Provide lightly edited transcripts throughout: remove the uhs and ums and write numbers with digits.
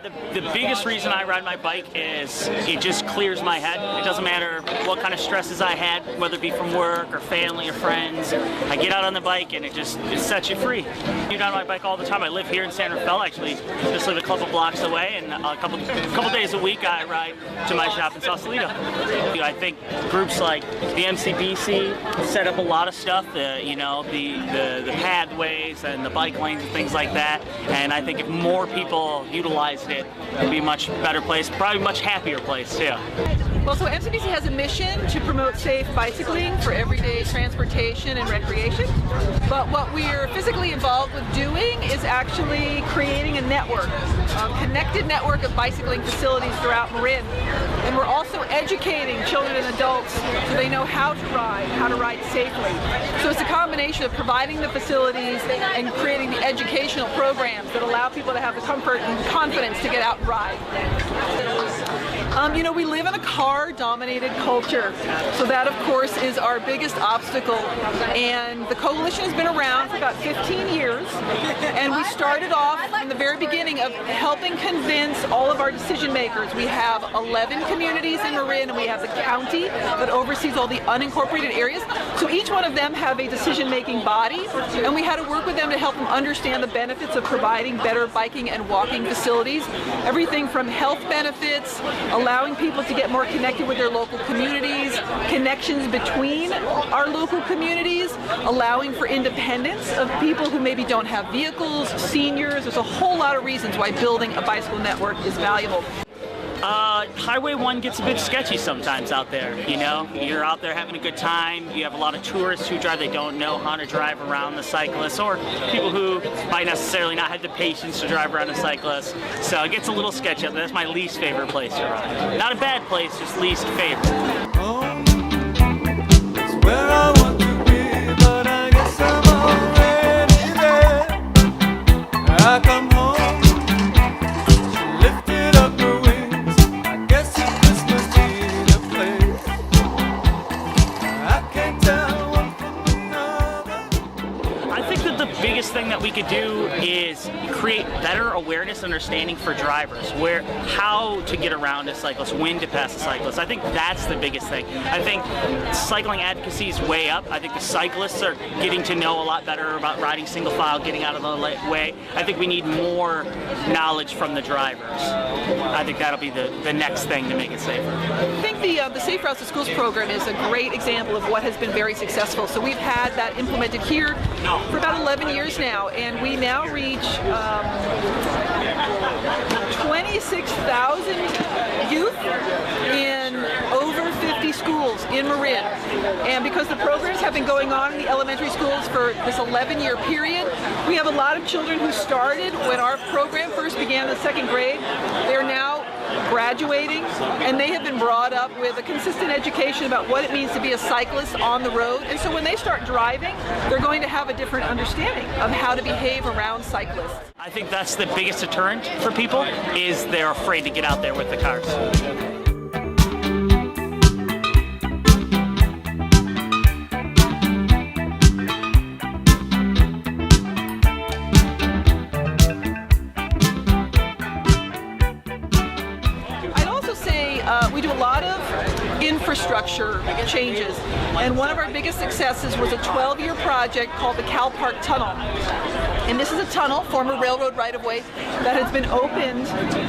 The biggest reason I ride my bike is it just clears my head. It doesn't matter what kind of stresses I had, whether it be from work or family or friends. I get out on the bike and it sets you free. I ride my bike all the time. I live here in San Rafael, actually. Just live a couple blocks away, and a couple days a week I ride to my shop in Sausalito. I think groups like the MCBC set up a lot of stuff, the pathways and the bike lanes and things like that. And I think if more people utilized it, it'd be a much better place, probably a much happier place too. Well, so MCBC has a mission to promote safe bicycling for everyday transportation and recreation. But what we're physically involved with doing is actually creating a network, a connected network of bicycling facilities throughout Marin. And we're also educating children and adults so they know how to ride safely. So it's a combination of providing the facilities and creating the educational programs that allow people to have the comfort and confidence to get out and ride. We live in a car-dominated culture, so that of course is our biggest obstacle. And the coalition has been around for about 15 years, and we started off in the very beginning of helping convince all of our decision makers. We have 11 communities in Marin, and we have the county that oversees all the unincorporated areas. So each one of them have a decision-making body, and we had to work with them to help them understand the benefits of providing better biking and walking facilities. Everything from health benefits, allowing people to get more connected with their local communities, connections between our local communities, allowing for independence of people who maybe don't have vehicles, seniors. There's a whole lot of reasons why building a bicycle network is valuable. Highway 1 gets a bit sketchy sometimes out there, You're out there having a good time. You have a lot of tourists who drive. They don't know how to drive around the cyclists, or people who might necessarily not have the patience to drive around a cyclist. So it gets a little sketchy. That's my least favorite place to ride. Not a bad place, just least favorite. Home, it's where I want to be, but I guess I'm already there. I come home. Thing that we could do is create better awareness and understanding for drivers, how to get around a cyclist, when to pass a cyclist. I think that's the biggest thing. I think cycling advocacy is way up. I think the cyclists are getting to know a lot better about riding single file, getting out of the way. I think we need more knowledge from the drivers. I think that'll be the next thing to make it safer. I think the Safe Routes to Schools program is a great example of what has been very successful. So we've had that implemented here for about 11 years now, and we now reach 26,000 youth in over 50 schools in Marin. And because the programs have been going on in the elementary schools for this 11-year period, we have a lot of children who started when our program first began in the second grade. They're now graduating, and they have been brought up with a consistent education about what it means to be a cyclist on the road. And so when they start driving, they're going to have a different understanding of how to behave around cyclists. I think that's the biggest deterrent for people, is they're afraid to get out there with the cars. We do a lot of infrastructure changes, and one of our biggest successes was a 12-year project called the Cal Park Tunnel. And this is a tunnel, former railroad right-of-way, that has been opened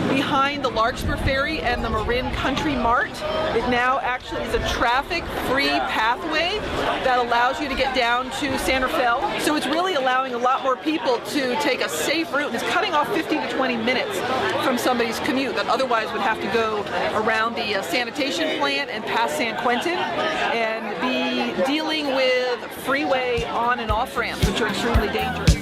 behind the Larkspur Ferry and the Marin Country Mart. It now actually is a traffic-free pathway that allows you to get down to San Rafael. So it's really allowing a lot more people to take a safe route, and it's cutting off 15 to 20 minutes from somebody's commute that otherwise would have to go around the sanitation plant and past San Quentin and be dealing with freeway on and off ramps, which are extremely dangerous.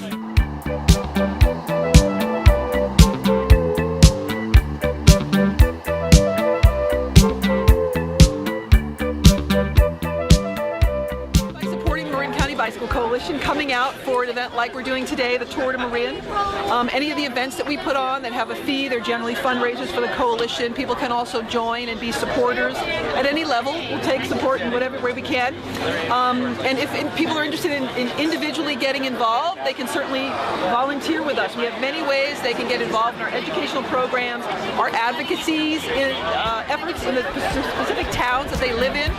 By supporting the Marin County Bicycle Coalition, Coalition coming out for an event like we're doing today, the Tour de Marin. Any of the events that we put on that have a fee, they're generally fundraisers for the Coalition. People can also join and be supporters at any level. We'll take support in whatever way we can. And if people are interested in individually getting involved, they can certainly volunteer with us. We have many ways they can get involved in our educational programs, our advocacies, efforts in the specific towns that they live in.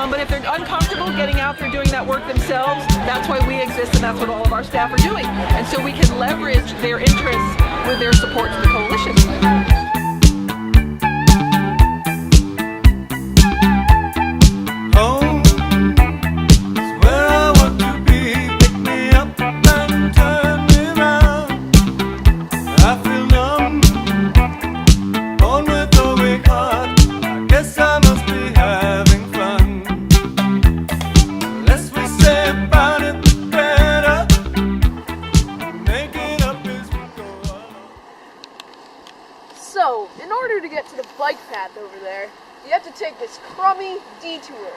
But if they're uncomfortable getting out there doing that work themselves, that's why we exist, and that's what all of our staff are doing. And so we can leverage their interests with their support to the Coalition. So, in order to get to the bike path over there, you have to take this crummy detour.